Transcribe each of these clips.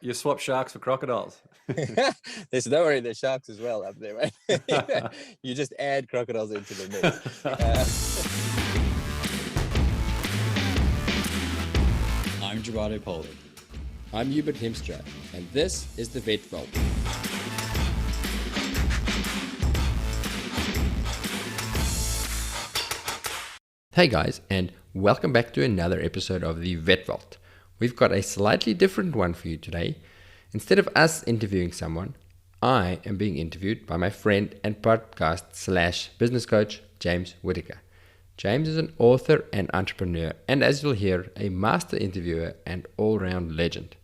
You swap sharks for crocodiles. There's no worry, there's sharks as well up there, right? You just add crocodiles into the mix. I'm Gerardo Polder. I'm Hubert Hiemstra, and this is the Vet Vault. Hey guys, and welcome back to another episode of the Vet Vault. We've got a slightly different one for you today. Instead of us interviewing someone, I am being interviewed by my friend and podcast / business coach, James Whittaker. James is an author and entrepreneur, and as you'll hear, a master interviewer and all-round legend.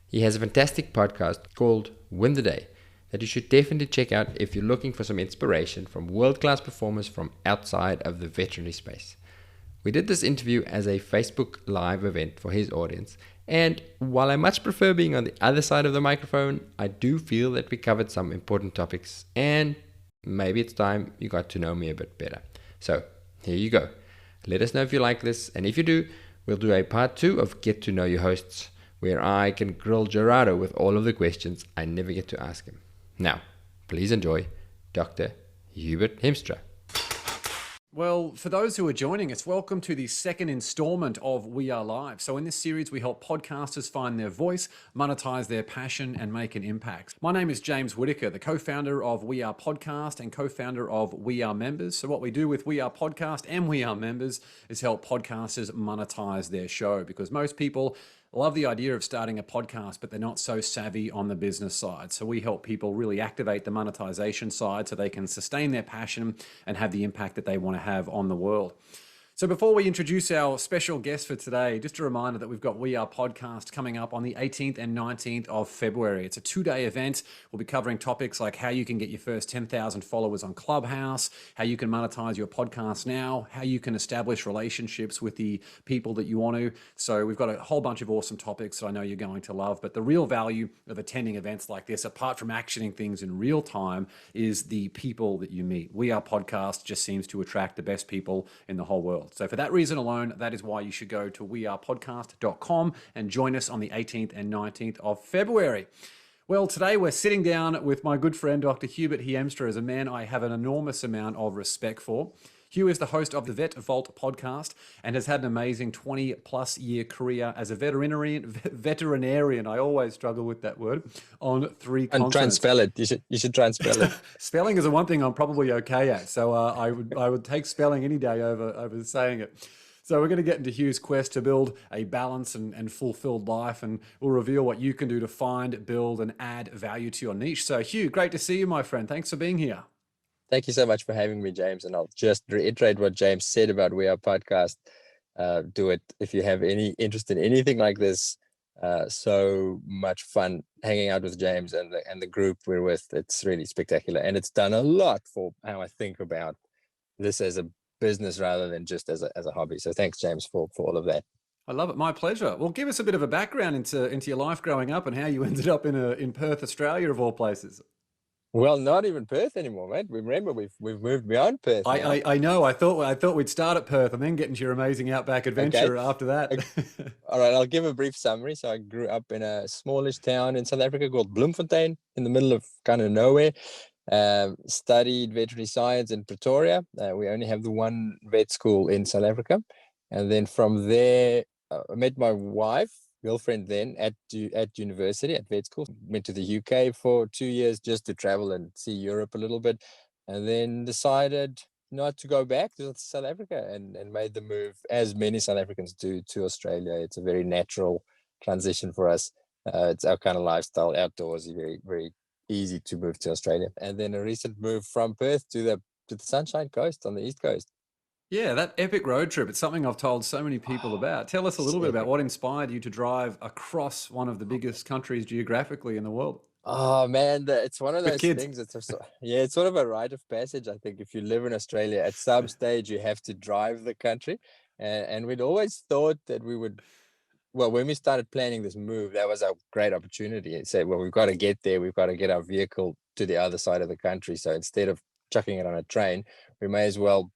He has a fantastic podcast called Win the Day that you should definitely check out if you're looking for some inspiration from world-class performers from outside of the veterinary space. We did this interview as a Facebook Live event for his audience, and while I much prefer being on the other side of the microphone, I do feel that we covered some important topics, and maybe it's time you got to know me a bit better. So, here you go. Let us know if you like this, and if you do, we'll do a part 2 of Get to Know Your Hosts, where I can grill Gerardo with all of the questions I never get to ask him. Now, please enjoy Dr. Hubert Hiemstra. Well, for those who are joining us, welcome to the second installment of We Are Live. So in this series, we help podcasters find their voice, monetize their passion, and make an impact. My name is James Whittaker, the co-founder of We Are Podcast and co-founder of We Are Members. So what we do with We Are Podcast and We Are Members is help podcasters monetize their show, because most people love the idea of starting a podcast, but they're not so savvy on the business side. So we help people really activate the monetization side so they can sustain their passion and have the impact that they want to have on the world. So before we introduce our special guest for today, just a reminder that we've got We Are Podcast coming up on the 18th and 19th of February. It's a 2-day event. We'll be covering topics like how you can get your first 10,000 followers on Clubhouse, how you can monetize your podcast now, how you can establish relationships with the people that you want to. So we've got a whole bunch of awesome topics that I know you're going to love. But the real value of attending events like this, apart from actioning things in real time, is the people that you meet. We Are Podcast just seems to attract the best people in the whole world. So for that reason alone, that is why you should go to wearepodcast.com and join us on the 18th and 19th of February. Well, today we're sitting down with my good friend, Dr. Hubert Hiemstra, as a man I have an enormous amount of respect for. Hugh is the host of the Vet Vault podcast and has had an amazing 20-plus year career as a veterinarian. I always struggle with that word, on 3 continents. And try and spell it. You should try and spell it. Spelling is the one thing I'm probably okay at, so I would take spelling any day over saying it. So we're going to get into Hugh's quest to build a balanced and fulfilled life, and we'll reveal what you can do to find, build, and add value to your niche. So Hugh, great to see you, my friend. Thanks for being here. Thank you so much for having me, James. And I'll just reiterate what James said about We Are Podcast. Do it if you have any interest in anything like this. So much fun hanging out with James and the group we're with. It's really spectacular. And it's done a lot for how I think about this as a business rather than just as a hobby. So thanks, James, for all of that. I love it. My pleasure. Well, give us a bit of a background into your life growing up and how you ended up in Perth, Australia, of all places. Well, not even Perth anymore, mate. Remember, we've moved beyond Perth. I know. I thought we'd start at Perth and then get into your amazing outback adventure after that. Okay. All right, I'll give a brief summary. So I grew up in a smallish town in South Africa called Bloemfontein, in the middle of kind of nowhere. Studied veterinary science in Pretoria. We only have the one vet school in South Africa. And then from there, I met my girlfriend then at university, at vet school. Went to the UK for 2 years just to travel and see Europe a little bit, and then decided not to go back to South Africa and made the move, as many South Africans do, to Australia. It's a very natural transition for us. It's our kind of lifestyle, outdoorsy, very, very easy to move to Australia. And then a recent move from Perth to the Sunshine Coast on the East Coast. Yeah, that epic road trip. It's something I've told so many people about. Tell us a little bit about what inspired you to drive across one of the biggest countries geographically in the world. Oh man, it's one of those things. It's sort of a rite of passage. I think if you live in Australia, at some stage you have to drive the country, and we'd always thought that we would. Well, when we started planning this move, that was a great opportunity. It said, well, we've got to get there. We've got to get our vehicle to the other side of the country. So instead of chucking it on a train, we may as well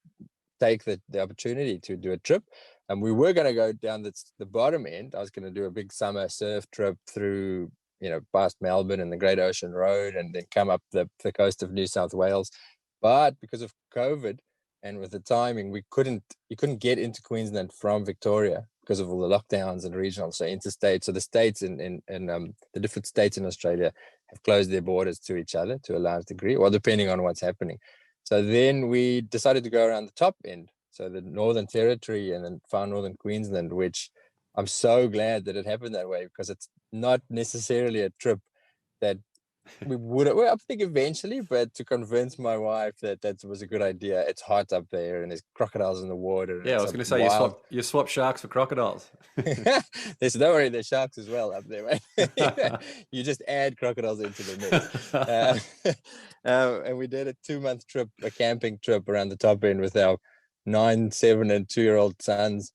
take the opportunity to do a trip. And we were going to go down the bottom end. I was going to do a big summer surf trip through past Melbourne and the Great Ocean Road, and then come up the coast of New South Wales. But because of COVID and with the timing, you couldn't get into Queensland from Victoria because of all the lockdowns and regional, so interstate. So the states in the different states in Australia have closed their borders to each other to a large degree, or depending on what's happening. So then we decided to go around the top end, so the Northern Territory and then far northern Queensland, which I'm so glad that it happened that way, because it's not necessarily a trip that we would have, well, I think eventually, but to convince my wife that was a good idea. It's hot up there and there's crocodiles in the water. Yeah, I was going to say you swap sharks for crocodiles. Don't worry, there's sharks as well up there, right? You just add crocodiles into the mix. And we did a 2-month trip, a camping trip around the top end with our 9, 7, and 2-year-old sons,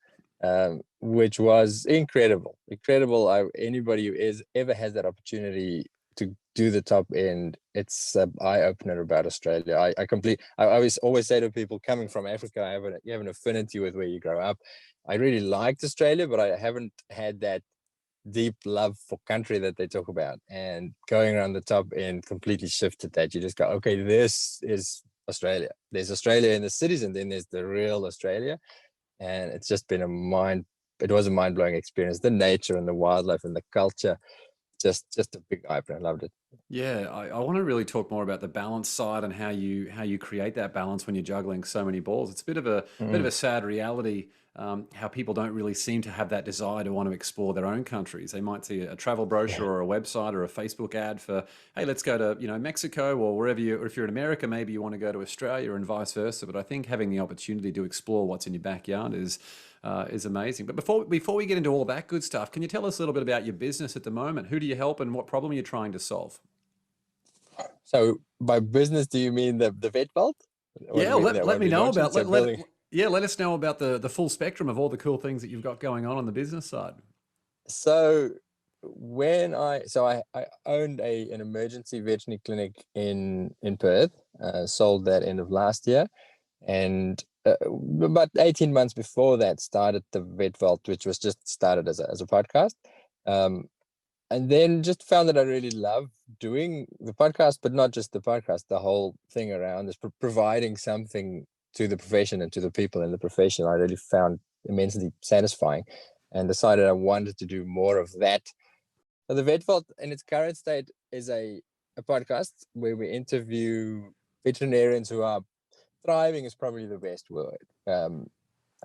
which was incredible. Anybody who ever has that opportunity to do the top end, it's an eye-opener about Australia. I always say to people coming from Africa, you have an affinity with where you grow up. I really liked Australia, but I haven't had that deep love for country that they talk about. And going around the top end completely shifted that. You just go, okay, this is Australia. There's Australia in the cities, and then there's the real Australia. And it's just been it was a mind-blowing experience. The nature and the wildlife and the culture, just a big eye-opener. I loved it. Yeah, I want to really talk more about the balance side and how you create that balance when you're juggling so many balls. It's a bit of a sad reality, how people don't really seem to have that desire to want to explore their own countries. They might see a travel brochure or a website or a Facebook ad for, hey, let's go to Mexico or wherever or if you're in America, maybe you want to go to Australia and vice versa. But I think having the opportunity to explore what's in your backyard is amazing. But before we get into all that good stuff, can you tell us a little bit about your business at the moment? Who do you help and what problem are you trying to solve? So by business, do you mean the vet vault? Yeah, let me know about let us know about the full spectrum of all the cool things that you've got going on the business side. So when I owned an emergency veterinary clinic in Perth, sold that end of last year, and about 18 months before that started the Vet Vault, which was just started as a podcast. And then just found that I really love doing the podcast, but not just the podcast, the whole thing around is providing something to the profession and to the people in the profession. I really found immensely satisfying and decided I wanted to do more of that. So the Vet Vault in its current state is a podcast where we interview veterinarians who are thriving, is probably the best word.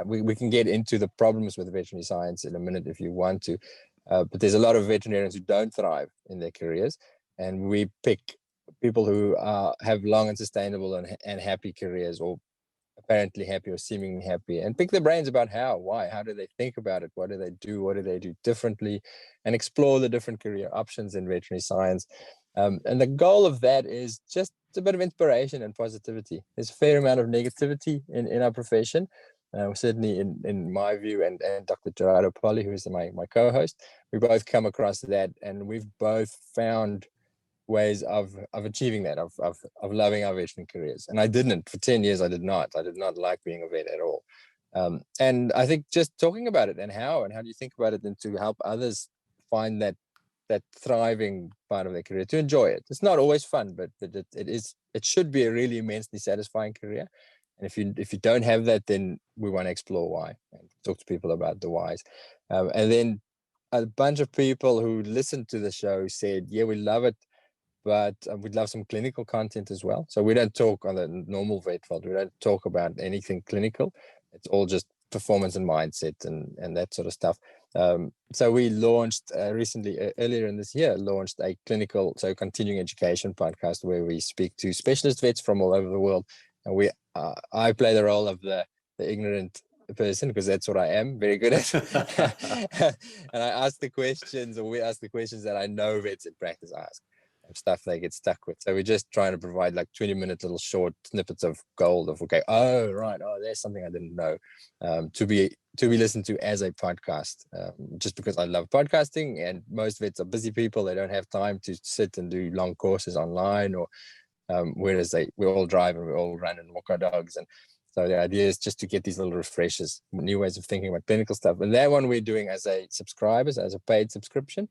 We can get into the problems with veterinary science in a minute if you want to. But there's a lot of veterinarians who don't thrive in their careers, and we pick people who have long and sustainable and happy careers, or apparently happy or seemingly happy, and pick their brains about how do they think about it, what do they do differently, and explore the different career options in veterinary science. And the goal of that is just a bit of inspiration and positivity. There's a fair amount of negativity in our profession. Certainly in my view, and Dr. Gerardo Polly, who is my co-host, we both come across that, and we've both found ways of achieving that, of loving our veterinary careers. And I didn't, for 10 years, I did not like being a vet at all. And I think just talking about it and how do you think about it, and to help others find that thriving part of their career, to enjoy it. It's not always fun, but it should be a really immensely satisfying career. And if you don't have that, then we want to explore why and talk to people about the whys. And then a bunch of people who listened to the show said, yeah, we love it, but we'd love some clinical content as well. So we don't talk on the normal Vet Vault. We don't talk about anything clinical. It's all just performance and mindset and that sort of stuff. So we launched recently, earlier in this year, launched a continuing education podcast where we speak to specialist vets from all over the world. And I play the role of the ignorant person, because that's what I am very good at. And I ask the questions, or we ask the questions that I know vets in practice ask, and stuff they get stuck with. So we're just trying to provide like 20-minute little short snippets of gold of, okay, there's something I didn't know, to be listened to as a podcast, just because I love podcasting, and most vets are busy people. They don't have time to sit and do long courses online, or whereas we all drive and we all run and walk our dogs. And So the idea is just to get these little refreshers, new ways of thinking about clinical stuff. And that one we're doing as a subscribers, as a paid subscription,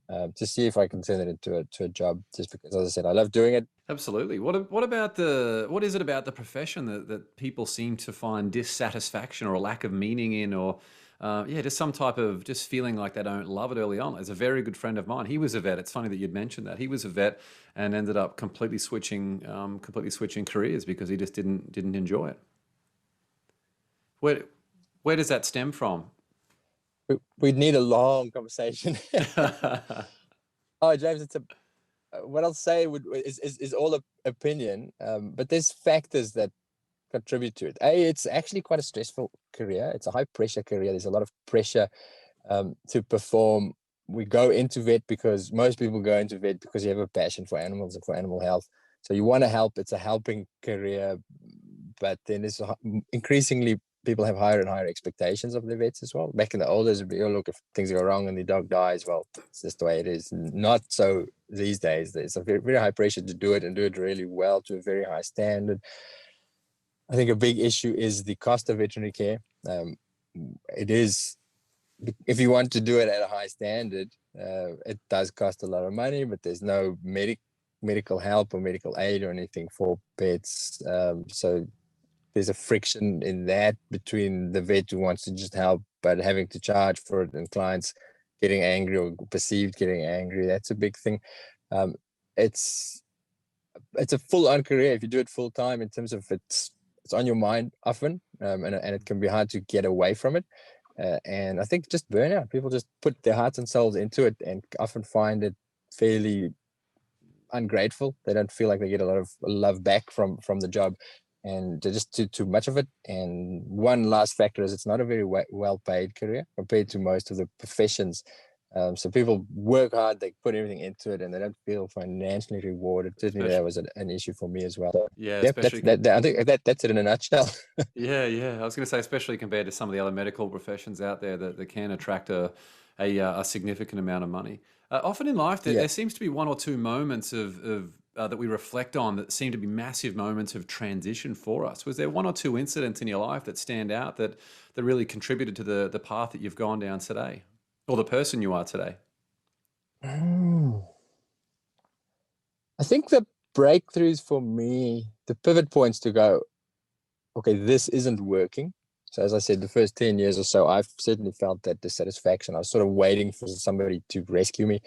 to see if I can turn it into a job. Just because, as I said, I love doing it. Absolutely. What is it about the profession that people seem to find dissatisfaction or a lack of meaning in, or just some type of just feeling like they don't love it early on? As a very good friend of mine, he was a vet. It's funny that you'd mentioned that. He was a vet and ended up completely switching careers because he just didn't enjoy it. Where does that stem from? We'd need a long conversation. Oh, James, what I'll say is all opinion, but there's factors that contribute to it. It's actually quite a stressful career. It's a high pressure career. There's a lot of pressure to perform. We go into vet because most people go into vet because you have a passion for animals and for animal health. So you want to help. It's a helping career, but then it's increasingly people have higher and higher expectations of the vets as well. Back in the old days, it'd be, oh, look, if things go wrong and the dog dies, well, it's just the way it is. Not so these days. It's a very, very high pressure to do it and do it really well to a very high standard. I think a big issue is the cost of veterinary care. It is, if you want to do it at a high standard, it does cost a lot of money, but there's no medical help or medical aid or anything for pets. So there's a friction in that between the vet who wants to just help, but having to charge for it, and clients getting angry or perceived getting angry. That's a big thing. It's a full-on career if you do it full time, in terms of it's on your mind often, and it can be hard to get away from it. And I think just burnout. People just put their hearts and souls into it and often find it fairly ungrateful. They don't feel like they get a lot of love back from the job, and they're just too much of it. And one last factor is it's not a very well paid career compared to most of the professions. So people work hard, they put everything into it, and they don't feel financially rewarded. Certainly, that was an issue for me as well. So, yeah, yep, especially I think that's it in a nutshell. Yeah. I was going to say, especially compared to some of the other medical professions out there that can attract a significant amount of money. Often in life, there seems to be one or two moments of that we reflect on that seem to be massive moments of transition for us. Was there one or two incidents in your life that stand out that really contributed to the path that you've gone down today, or the person you are today? I think the breakthroughs for me, the pivot points to go, okay, this isn't working. So as I said, the first 10 years or so, I've certainly felt that dissatisfaction. I was sort of waiting for somebody to rescue me,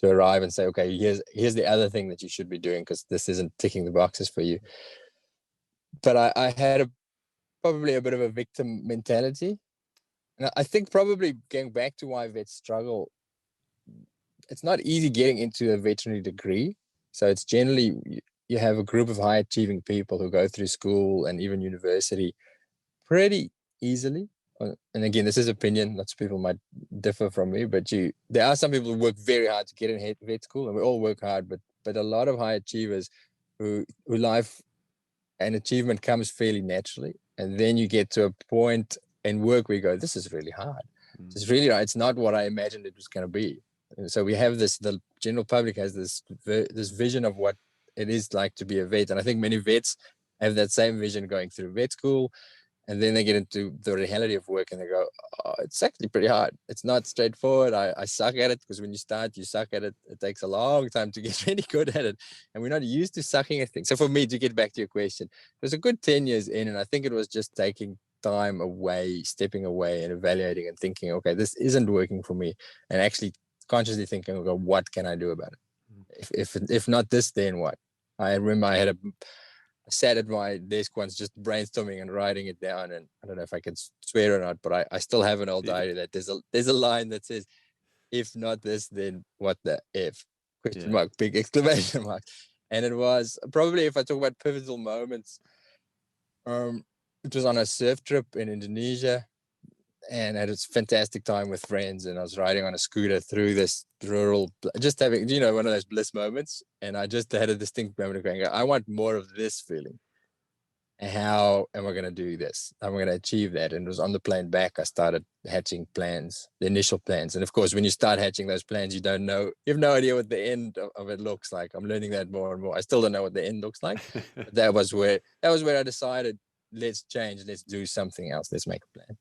to arrive and say, okay, here's the other thing that you should be doing, because this isn't ticking the boxes for you. But I had probably a bit of a victim mentality. And I think probably going back to why vets struggle, it's not easy getting into a veterinary degree. So it's generally, you have a group of high achieving people who go through school and even university pretty easily. And again, this is opinion. Lots of people might differ from me, but there are some people who work very hard to get in vet school, and we all work hard, but a lot of high achievers who life and achievement comes fairly naturally. And then you get to a point in work where you go, this is really hard. It's really hard. It's not what I imagined it was going to be. And so we have the general public has this vision of what it is like to be a vet. And I think many vets have that same vision going through vet school. And then they get into the reality of work and they go, oh, it's actually pretty hard. It's not straightforward. I suck at it, because when you start, you suck at it. It takes a long time to get really good at it. And we're not used to sucking at things. So for me, to get back to your question, it was a good 10 years in. And I think it was just taking time away, stepping away and evaluating and thinking, okay, this isn't working for me. And actually consciously thinking, okay, what can I do about it? If not this, then what? I remember I sat at my desk once just brainstorming and writing it down, and I don't know if I can swear or not, but I still have an old diary that there's a line that says, if not this, then what the F? Question mark, big exclamation mark. And it was probably, if I talk about pivotal moments, it was on a surf trip in Indonesia, and I had a fantastic time with friends, and I was riding on a scooter through this rural, just having, one of those bliss moments. And I just had a distinct moment of going, I want more of this feeling. And how am I going to do this? How am I going to achieve that? And it was on the plane back, I started hatching plans, the initial plans. And of course, when you start hatching those plans, you have no idea what the end of it looks like. I'm learning that more and more. I still don't know what the end looks like. But that was where I decided, let's change, let's do something else, let's make a plan.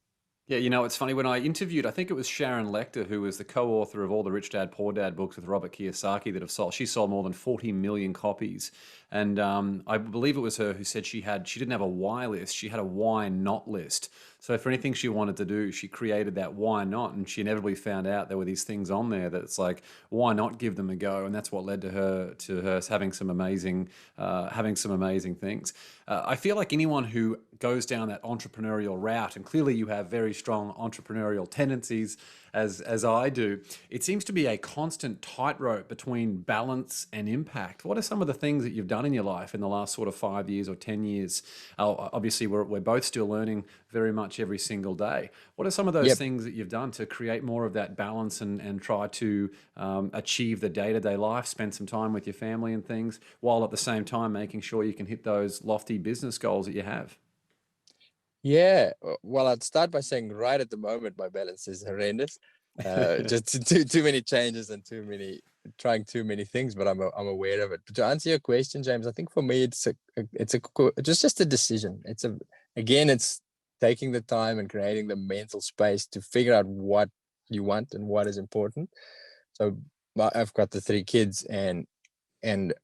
Yeah, you know, it's funny when I interviewed, I think it was Sharon Lechter, who was the co-author of all the Rich Dad Poor Dad books with Robert Kiyosaki that have sold. She sold more than 40 million copies, and I believe it was her who said she didn't have a why list, she had a why not list. So for anything she wanted to do, she created that why not, and she inevitably found out there were these things on there that it's like, why not give them a go? And that's what led to her having some amazing things. I feel like anyone who goes down that entrepreneurial route, and clearly you have very strong entrepreneurial tendencies, as I do, it seems to be a constant tightrope between balance and impact. What are some of the things that you've done in your life in the last sort of 5 years or 10 years? Obviously, we're both still learning very much every single day. What are some of those things that you've done to create more of that balance and try to achieve the day-to-day life, spend some time with your family and things, while at the same time making sure you can hit those lofty business goals that you have? Yeah, well, I'd start by saying right at the moment my balance is horrendous. Just too many changes and trying too many things, but I'm aware of it. But to answer your question, James, I think for me it's just a decision. It's taking the time and creating the mental space to figure out what you want and what is important. So I've got the 3 kids, and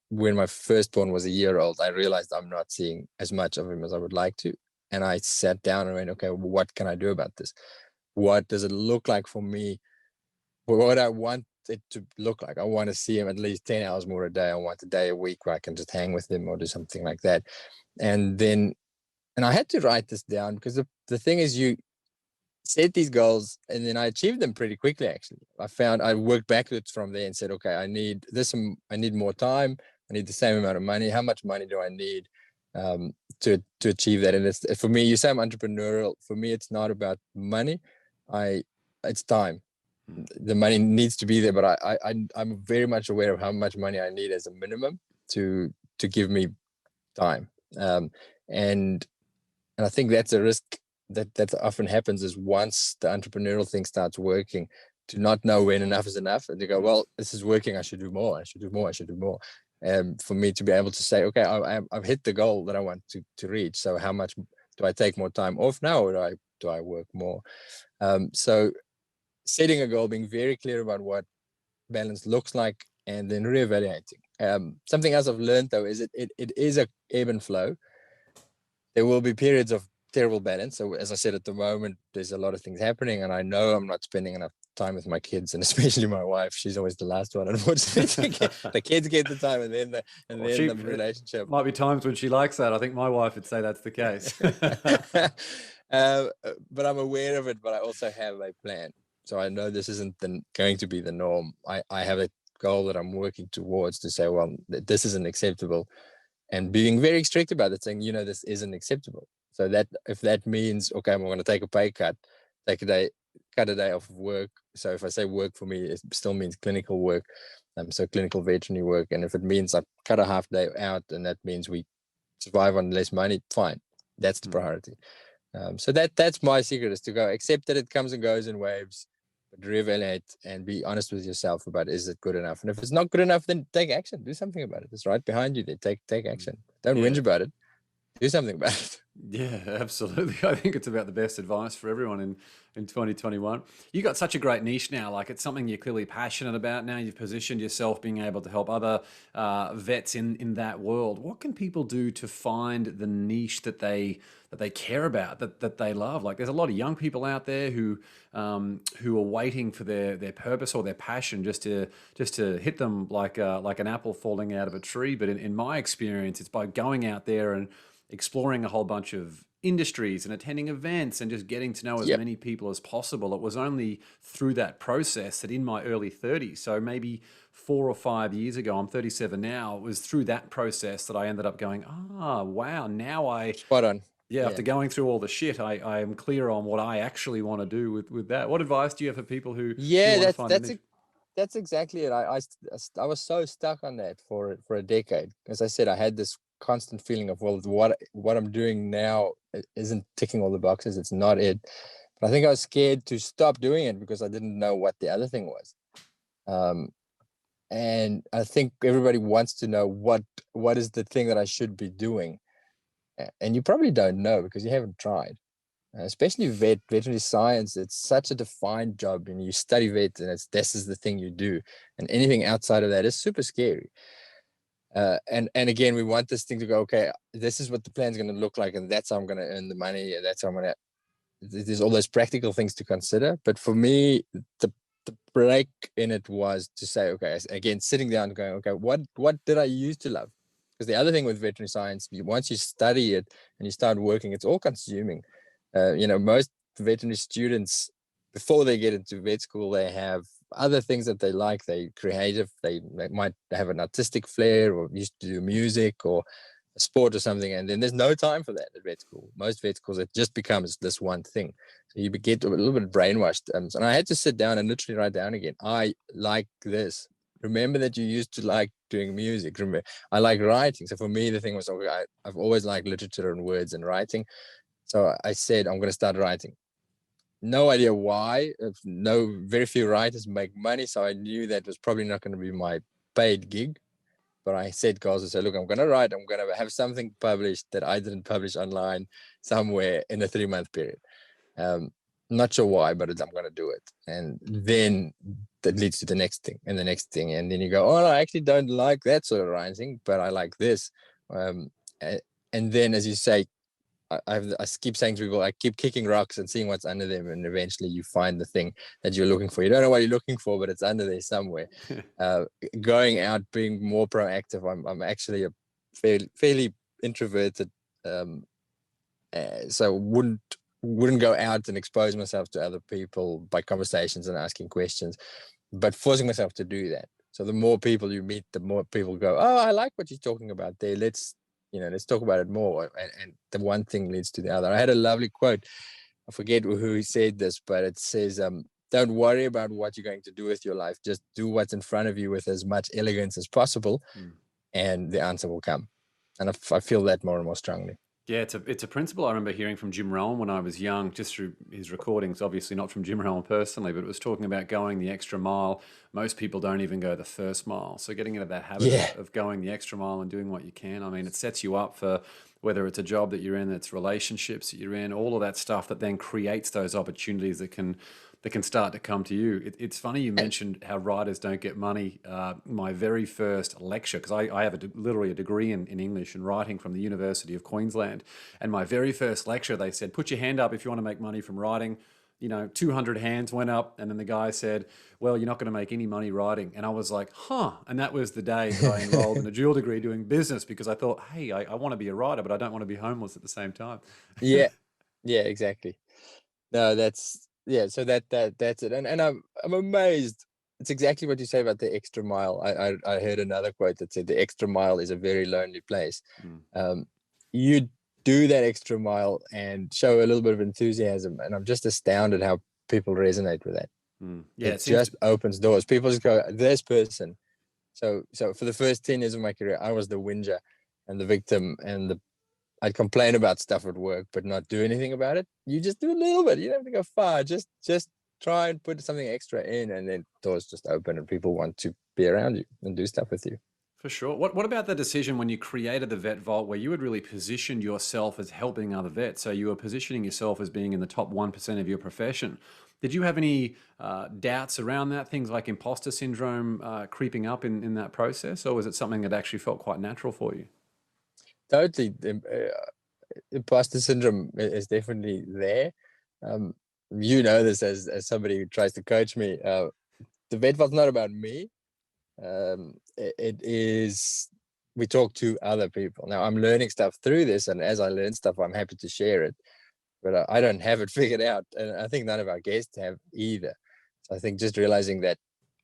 when my firstborn was a year old, I realized I'm not seeing as much of him as I would like to. And I sat down and went, okay, what can I do about this? What does it look like for me? What I want it to look like. I want to see him at least 10 hours more a day. I want a day a week where I can just hang with him or do something like that. And I had to write this down because the thing is, you set these goals and then I achieved them pretty quickly. Actually, I worked backwards from there and said, okay, I need this, I need more time. I need the same amount of money. How much money do I need to achieve that? And it's, for me, you say I'm entrepreneurial. For me, it's not about money. It's time. The money needs to be there, but I'm very much aware of how much money I need as a minimum to give me time. And I think that's a risk that often happens, is once the entrepreneurial thing starts working, to not know when enough is enough, and to go, well, this is working, I should do more, I should do more, I should do more. For me to be able to say, okay, I've hit the goal that I want to reach. So how much do I take more time off now, or do I work more? So setting a goal, being very clear about what balance looks like, and then reevaluating. Something else I've learned though is it is a ebb and flow. There will be periods of terrible balance. So as I said, at the moment, there's a lot of things happening, and I know I'm not spending enough time with my kids, and especially my wife. She's always the last one, unfortunately. The kids get the time, and then the relationship. Might be times when she likes that. I think my wife would say that's the case. But I'm aware of it, but I also have a plan. So I know this isn't going to be the norm. I have a goal that I'm working towards to say, well, this isn't acceptable, and being very strict about it, saying, this isn't acceptable. So that if that means, okay, I'm going to take a pay cut, cut a day off of work. So if I say work, for me, it still means clinical work. So clinical veterinary work. And if it means I cut a half day out, and that means we survive on less money, fine. That's the priority. So that's my secret, is to go accept that it comes and goes in waves, but reevaluate and be honest with yourself about, is it good enough? And if it's not good enough, then take action. Do something about it. It's right behind you there. Take action. Don't whinge about it. Do something about it. Yeah, absolutely. I think it's about the best advice for everyone in 2021. You got such a great niche now. Like, it's something you're clearly passionate about now. You've positioned yourself being able to help other vets in that world. What can people do to find the niche that they care about, that they love? Like, there's a lot of young people out there who are waiting for their purpose or their passion just to hit them like an apple falling out of a tree. But in my experience, it's by going out there and exploring a whole bunch of industries and attending events and just getting to know as many people as possible. It was only through that process that in my early 30s, so maybe 4 or 5 years ago, I'm 37 now, it was through that process that I ended up going, wow, now Spot on. Yeah, after going through all the shit, I am clear on what I actually want to do with that. What advice do you have for people who that's exactly it. I was so stuck on that for a decade. As I said, I had this constant feeling of, well, what I'm doing now isn't ticking all the boxes. It's not it. But I think I was scared to stop doing it because I didn't know what the other thing was. And I think everybody wants to know what is the thing that I should be doing. And you probably don't know because you haven't tried. Especially veterinary science, it's such a defined job, and you study vet, and this is the thing you do, and anything outside of that is super scary. And again, we want this thing to go, okay, this is what the plan's going to look like, and that's how I'm going to earn the money, and that's how I'm going to. There's all those practical things to consider, but for me, the break in it was to say, okay, again, sitting down, going, okay, what did I used to love? Because the other thing with veterinary science, once you study it and you start working, it's all consuming. Most veterinary students, before they get into vet school, they have other things that they like. They creative. They might have an artistic flair, or used to do music or a sport or something. And then there's no time for that at vet school. Most vet schools, it just becomes this one thing. So you get a little bit brainwashed. And I had to sit down and literally write down again, I like this. Remember that you used to like doing music. Remember, I like writing. So for me, the thing was, okay, I've always liked literature and words and writing. So I said, I'm going to start writing. No idea why. Very few writers make money. So I knew that was probably not going to be my paid gig. But I said, guys, I said, look, I'm going to write. I'm going to have something published that I didn't publish online somewhere in a 3-month period. Not sure why, but I'm going to do it. And then that leads to the next thing and the next thing. And then you go, oh, I actually don't like that sort of writing, but I like this. And then, as you say, I keep saying to people, I keep kicking rocks and seeing what's under them, and eventually you find the thing that you're looking for. You don't know what you're looking for, but it's under there somewhere. Going out, being more proactive. I'm actually a fairly introverted, so wouldn't go out and expose myself to other people by conversations and asking questions, but forcing myself to do that. So the more people you meet, the more people go, oh, I like what you're talking about there. Let's talk about it more. And the one thing leads to the other. I had a lovely quote. I forget who said this, but it says, don't worry about what you're going to do with your life. Just do what's in front of you with as much elegance as possible, and the answer will come. And I feel that more and more strongly. Yeah, it's a principle I remember hearing from Jim Rohn when I was young, just through his recordings, obviously not from Jim Rohn personally, but it was talking about going the extra mile. Most people don't even go the first mile. So getting into that habit of going the extra mile and doing what you can, I mean, it sets you up for whether it's a job that you're in, it's relationships that you're in, all of that stuff that then creates those opportunities that can start to come to you. It's funny you mentioned how writers don't get money. My very first lecture, because I have literally a degree in English and writing from the University of Queensland, and my very first lecture, they said, put your hand up if you want to make money from writing. 200 hands went up, and then the guy said, well, you're not going to make any money writing. And I was like, and that was the day that I enrolled in a dual degree doing business, because I thought, hey, I want to be a writer, but I don't want to be homeless at the same time. Yeah, exactly. No, so that's it. And I'm amazed. It's exactly what you say about the extra mile. I heard another quote that said the extra mile is a very lonely place. You do that extra mile and show a little bit of enthusiasm, and I'm just astounded how people resonate with that. Yeah, it just opens doors. People just go, this person. So for the first 10 years of my career, I was the whinger and the victim, and I'd complain about stuff at work, but not do anything about it. You just do a little bit. You don't have to go far. Just try and put something extra in, and then doors just open and people want to be around you and do stuff with you. For sure. What about the decision when you created the Vet Vault, where you had really positioned yourself as helping other vets? So you were positioning yourself as being in the top 1% of your profession. Did you have any doubts around that, things like imposter syndrome creeping up in that process, or was it something that actually felt quite natural for you? Totally. Imposter syndrome is definitely there. This as somebody who tries to coach me. The Vet Vault's not about me. It is, we talk to other people. Now I'm learning stuff through this, and as I learn stuff, I'm happy to share it, but I don't have it figured out, and I think none of our guests have either. So I think just realizing that,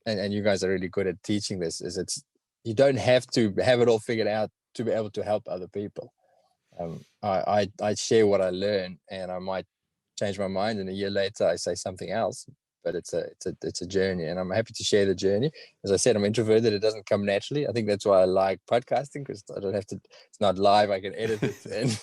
and you guys are really good at teaching this, is you don't have to have it all figured out to be able to help other people. I share what I learn, and I might change my mind, and a year later I say something else. But it's a journey, and I'm happy to share the journey. As I said, I'm introverted; it doesn't come naturally. I think that's why I like podcasting, because I don't have to. It's not live; I can edit it, and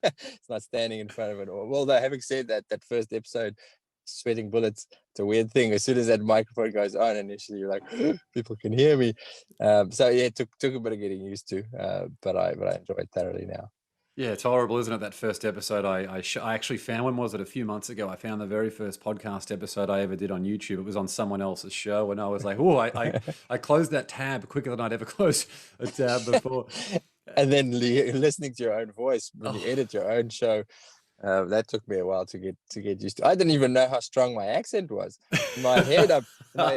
it's not standing in front of it. Well, though, having said that, that first episode, sweating bullets, it's a weird thing. As soon as that microphone goes on, initially you're like, people can hear me. So yeah, it took a bit of getting used to, but I enjoy it thoroughly now. Yeah, it's horrible, isn't it? That first episode, I actually found, when was it? A few months ago, I found the very first podcast episode I ever did on YouTube. It was on someone else's show, and I was like, oh, I closed that tab quicker than I'd ever closed a tab before. And then listening to your own voice when you Oh, edit your own show, that took me a while to get used to. I didn't even know how strong my accent was. In my head,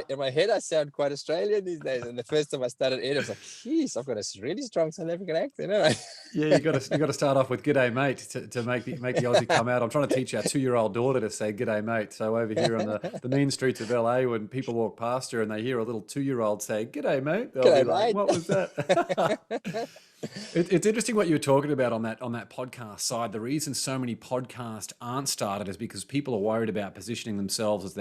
in my head, I sound quite Australian these days. And the first time I started editing, I was like, "Jeez, I've got a really strong South African accent." yeah, you got to start off with "G'day, mate" to make the Aussie come out. I'm trying to teach our 2-year-old daughter to say "G'day, mate." So over here on the mean streets of LA, when people walk past her and they hear a little 2-year-old say "G'day, mate," they'll be G'day, like, mate. "What was that?" It's interesting what you were talking about on that podcast side. The reason so many podcasts aren't started is because people are worried about positioning themselves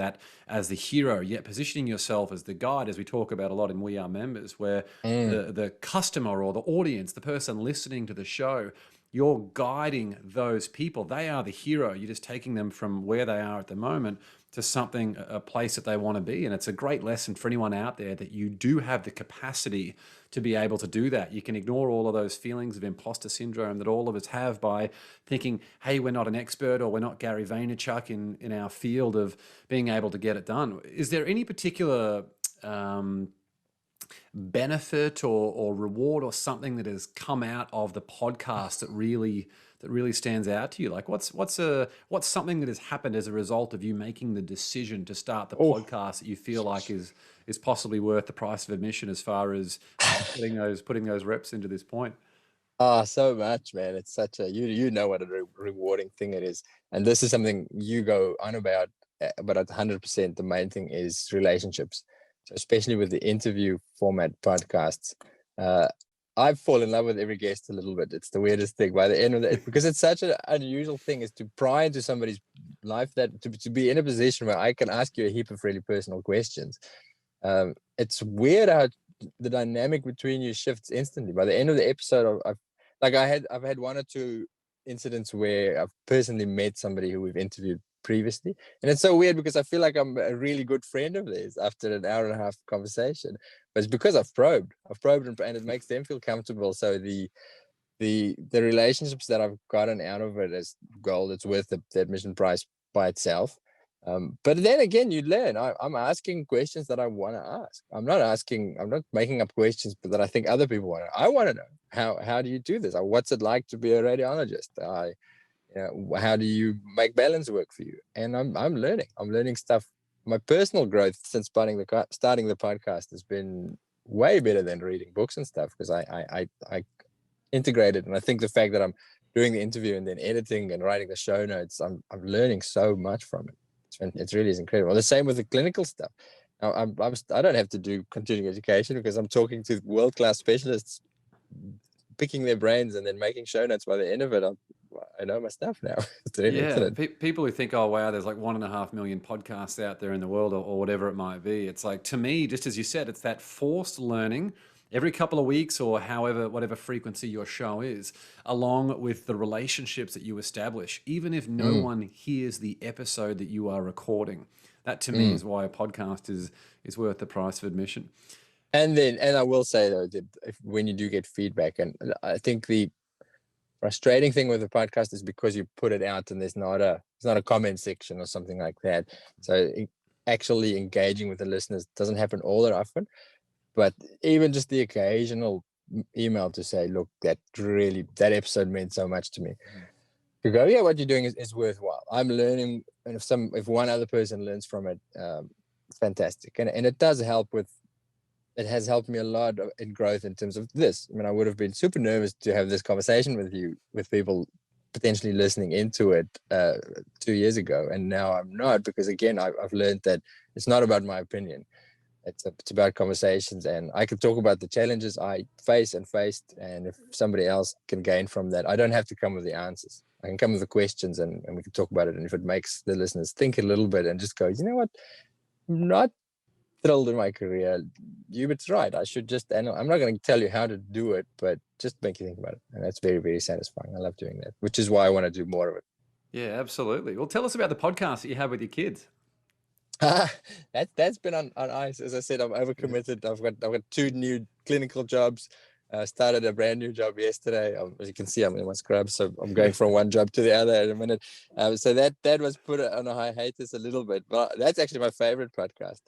as the hero, yet positioning yourself as the guide, as we talk about a lot in We Are Members, where the customer or the audience, the person listening to the show, you're guiding those people. They are the hero. You're just taking them from where they are at the moment to something, a place that they want to be. And it's a great lesson for anyone out there that you do have the capacity to be able to do that. You can ignore all of those feelings of imposter syndrome that all of us have by thinking, hey, we're not an expert, or we're not Gary Vaynerchuk in our field of being able to get it done. Is there any particular benefit or reward or something that has come out of the podcast that really stands out to you? Like what's something that has happened as a result of you making the decision to start the Oh, podcast that you feel like is possibly worth the price of admission, as far as putting those reps into this point? so much, man. It's such a you know what a rewarding thing it is, and this is something you go on about. But at 100%, the main thing is relationships. So especially with the interview format podcasts, uh, I fall in love with every guest a little bit. It's the weirdest thing. By the end of it, because it's such an unusual thing, is to pry into somebody's life, that to be in a position where I can ask you a heap of really personal questions. It's weird how the dynamic between you shifts instantly. By the end of the episode, I've had one or two incidents where I've personally met somebody who we've interviewed previously, and it's so weird because I feel like I'm a really good friend of theirs after an hour and a half conversation. But it's because I've probed, and it makes them feel comfortable. So the relationships that I've gotten out of it as gold, it's worth the admission price by itself. But then again, you learn. I'm asking questions that I want to ask. I'm not making up questions, but that I think other people want to. I want to know how do you do this? What's it like to be a radiologist? How do you make balance work for you? And I'm learning. I'm learning stuff. My personal growth since starting the podcast has been way better than reading books and stuff, because I integrated, and I think the fact that I'm doing the interview and then editing and writing the show notes, I'm learning so much from it. It's really is incredible. The same with the clinical stuff. Now, I don't have to do continuing education because I'm talking to world-class specialists, picking their brains and then making show notes. By the end of it, I know my stuff now. It's really Yeah, excellent. people who think, oh wow, there's like 1.5 million podcasts out there in the world, or whatever it might be. It's like, to me, just as you said, it's that forced learning every couple of weeks, or however, whatever frequency your show is, along with the relationships that you establish, even if no one hears the episode that you are recording. That to me is why a podcast is worth the price of admission. And I will say though that when you do get feedback, and I think the frustrating thing with the podcast is because you put it out and there's not a comment section or something like that. So actually engaging with the listeners doesn't happen all that often. But even just the occasional email to say, look, that episode meant so much to me. To go, yeah, what you're doing is worthwhile. I'm learning, and if one other person learns from it, fantastic. And it does help it has helped me a lot in growth in terms of this. I mean, I would have been super nervous to have this conversation with people potentially listening into it 2 years ago, and now I'm not, because again, I've learned that it's not about my opinion. It's about conversations, and I can talk about the challenges I faced, and if somebody else can gain from that, I don't have to come with the answers. I can come with the questions, and we can talk about it. And if it makes the listeners think a little bit and just go, you know what, I'm not thrilled in my career. Hubert's right. I should just, and I'm not going to tell you how to do it, but just make you think about it. And that's very, very satisfying. I love doing that, which is why I want to do more of it. Yeah, absolutely. Well, tell us about the podcast that you have with your kids. That's been on ice. As I said, I'm overcommitted. I've got 2 new clinical jobs. I started a brand new job yesterday. As you can see, I'm in my scrubs, so I'm going from one job to the other in a minute. So that was put on a hiatus a little bit, but that's actually my favorite podcast.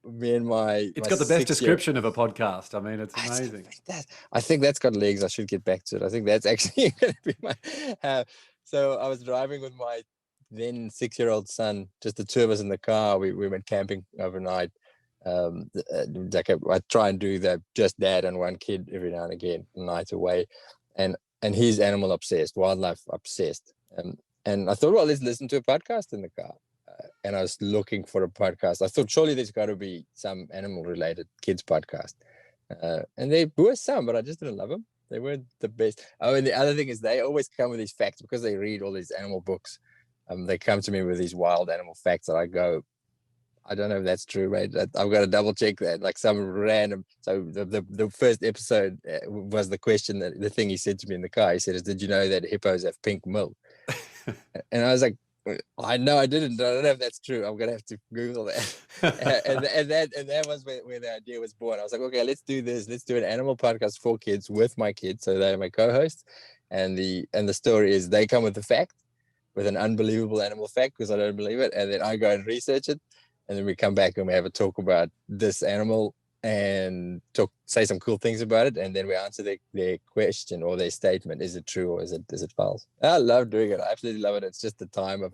Me and my It's got the best description of a podcast. I mean, it's amazing. I think that's got legs. I should get back to it. I think that's actually going to be my. So I was driving with my then 6-year-old son, just the two of us in the car. We went camping overnight. I try and do that, just dad and one kid every now and again, a night away, and he's animal obsessed, wildlife obsessed, and I thought, well, let's listen to a podcast in the car. And I was looking for a podcast. I thought surely there's got to be some animal related kids podcast, and there were some, but I just didn't love them. They weren't the best. Oh, and the other thing is they always come with these facts because they read all these animal books. They come to me with these wild animal facts that I go, I don't know if that's true, mate. I've got to double check that. Like some random. So the first episode was the question that the thing he said to me in the car. He said, "Did you know that hippos have pink milk?" And I was like, I know I didn't. I don't know if that's true. I'm gonna have to Google that. and that was where the idea was born. I was like, okay, let's do this. Let's do an animal podcast for kids with my kids, so they're my co-hosts. And the story is they come with the fact, with an unbelievable animal fact because I don't believe it, and then I go and research it, and then we come back and we have a talk about this animal and say some cool things about it, and then we answer their question or their statement. Is it true or is it false? I love doing it. I absolutely love it. It's just the time of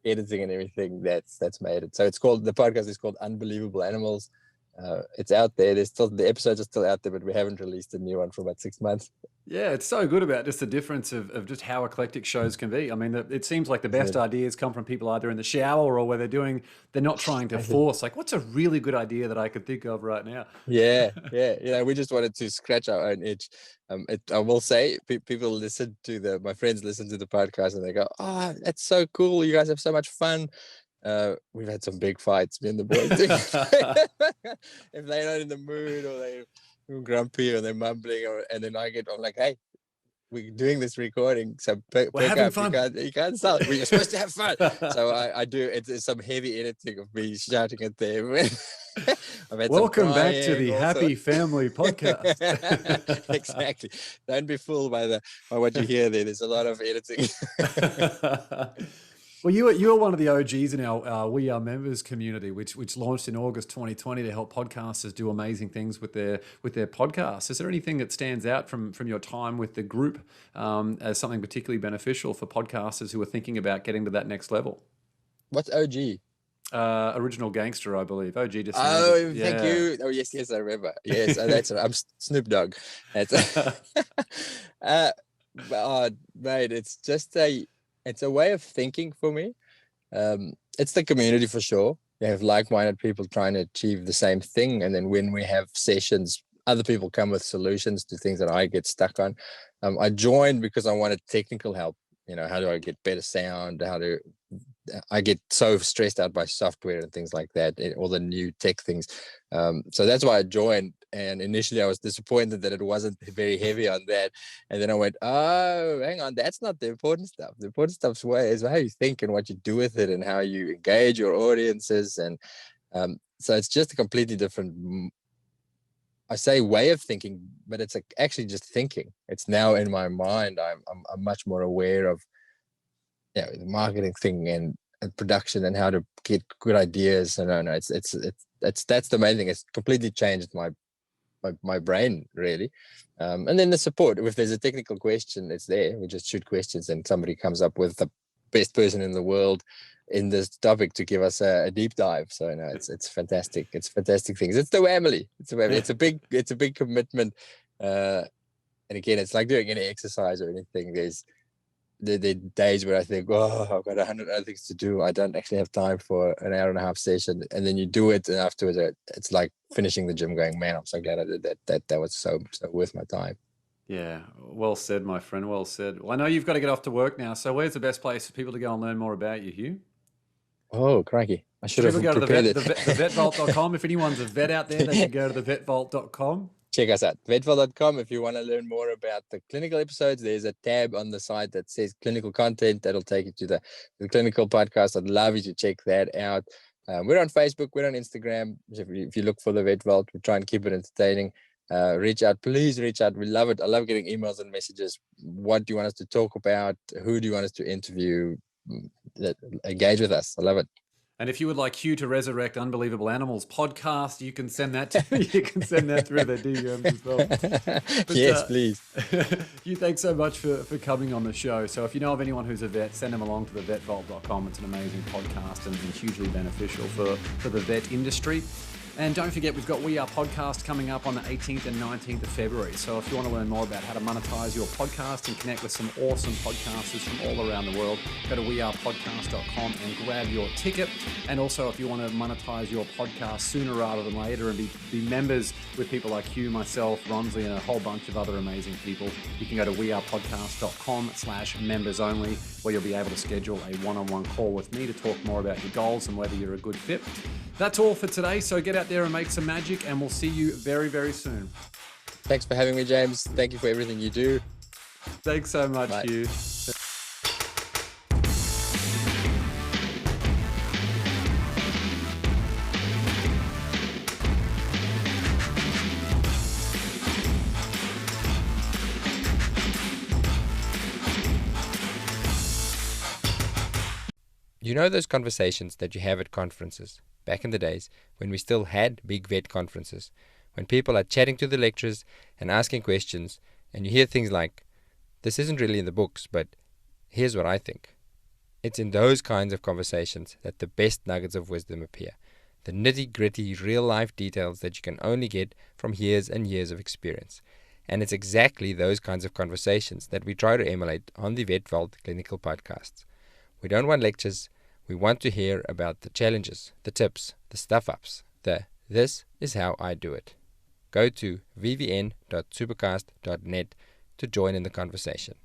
editing and everything that's made it. So the podcast is called Unbelievable Animals. It's out there. The episodes are still out there, but we haven't released a new one for about 6 months. Yeah, it's so good about just the difference of just how eclectic shows can be. I mean, it seems like the best ideas come from people either in the shower or where they're not trying to force. Like, what's a really good idea that I could think of right now? Yeah. We just wanted to scratch our own itch. I will say, people my friends listen to the podcast and they go, "Oh, that's so cool! You guys have so much fun." We've had some big fights, me and the boys. If they're not in the mood or they're grumpy or they're mumbling, and then I'm like, "Hey, we're doing this recording, so we're having fun. You can't stop. We're supposed to have fun." So I do. It's some heavy editing of me shouting at them. Welcome back to the Happy Family Podcast. Exactly. Don't be fooled by what you hear there. There's a lot of editing. Well, you are one of the OGs in our We Are Members community, which launched in August 2020 to help podcasters do amazing things with their podcasts. Is there anything that stands out from your time with the group as something particularly beneficial for podcasters who are thinking about getting to that next level? What's OG? Original Gangster, I believe. OG just. Oh, thank you. Oh, yes, I remember. Yes, that's I'm Snoop Dogg. That's mate, it's just it's a way of thinking for me. It's the community for sure. You have like-minded people trying to achieve the same thing, and then when we have sessions, other people come with solutions to things that I get stuck on. I joined because I wanted technical help. How do I get better sound? I get so stressed out by software and things like that, all the new tech things. So that's why I joined. And initially I was disappointed that it wasn't very heavy on that. And then I went, oh, hang on, that's not the important stuff. The important stuff is how you think and what you do with it and how you engage your audiences. And so it's just a completely different, I say way of thinking, but it's actually just thinking. It's now in my mind. I'm much more aware of the marketing thing and production and how to get good ideas. And that's the main thing. It's completely changed my brain, really. And then the support. If there's a technical question, it's there. We just shoot questions and somebody comes up with the best person in the world in this topic to give us a deep dive. So it's fantastic. It's fantastic things. It's the family. It's a big commitment. And again, it's like doing any exercise or anything. There's the days where I think, oh, I've got 100 other things to do. I don't actually have time for an hour and a half session. And then you do it, and afterwards it's like finishing the gym going, man, I'm so glad I did that. That was so worth my time. Yeah, well said, my friend, well said. Well, I know you've got to get off to work now, so where's the best place for people to go and learn more about you, Hugh? Oh, crikey. I should have go to prepared thevetvault.com. If anyone's a vet out there, they can go to thevetvault.com. Check us out, vetvault.com. If you want to learn more about the clinical episodes, there's a tab on the site that says clinical content. That'll take you to the clinical podcast. I'd love you to check that out. We're on Facebook. We're on Instagram. If you look for the Vet Vault, we try and keep it entertaining. reach out. Please reach out. We love it. I love getting emails and messages. What do you want us to talk about? Who do you want us to interview? Engage with us. I love it. And if you would like Hugh to resurrect Unbelievable Animals podcast, you can send that through the DMs as well. But, yes, please. Hugh, thanks so much for coming on the show. So if you know of anyone who's a vet, send them along to thevetvault.com. It's an amazing podcast and hugely beneficial for the vet industry. And don't forget, we've got We Are Podcast coming up on the 18th and 19th of February. So if you want to learn more about how to monetize your podcast and connect with some awesome podcasters from all around the world, go to wearepodcast.com and grab your ticket. And also, if you want to monetize your podcast sooner rather than later and be members with people like Hugh, myself, Ronsley, and a whole bunch of other amazing people, you can go to wearepodcast.com/members only, where you'll be able to schedule a one-on-one call with me to talk more about your goals and whether you're a good fit. That's all for today. So get out there and make some magic, and we'll see you very, very soon. Thanks for having me, James. Thank you for everything you do. Thanks so much, Bye. Hugh. You know those conversations that you have at conferences, back in the days when we still had big vet conferences, when people are chatting to the lecturers and asking questions, and you hear things like, "This isn't really in the books, but here's what I think." It's in those kinds of conversations that the best nuggets of wisdom appear, the nitty-gritty real-life details that you can only get from years and years of experience. And it's exactly those kinds of conversations that we try to emulate on the Vet Vault Clinical Podcasts. We don't want lectures. We want to hear about the challenges, the tips, the stuff-ups, this is how I do it. Go to vvn.supercast.net to join in the conversation.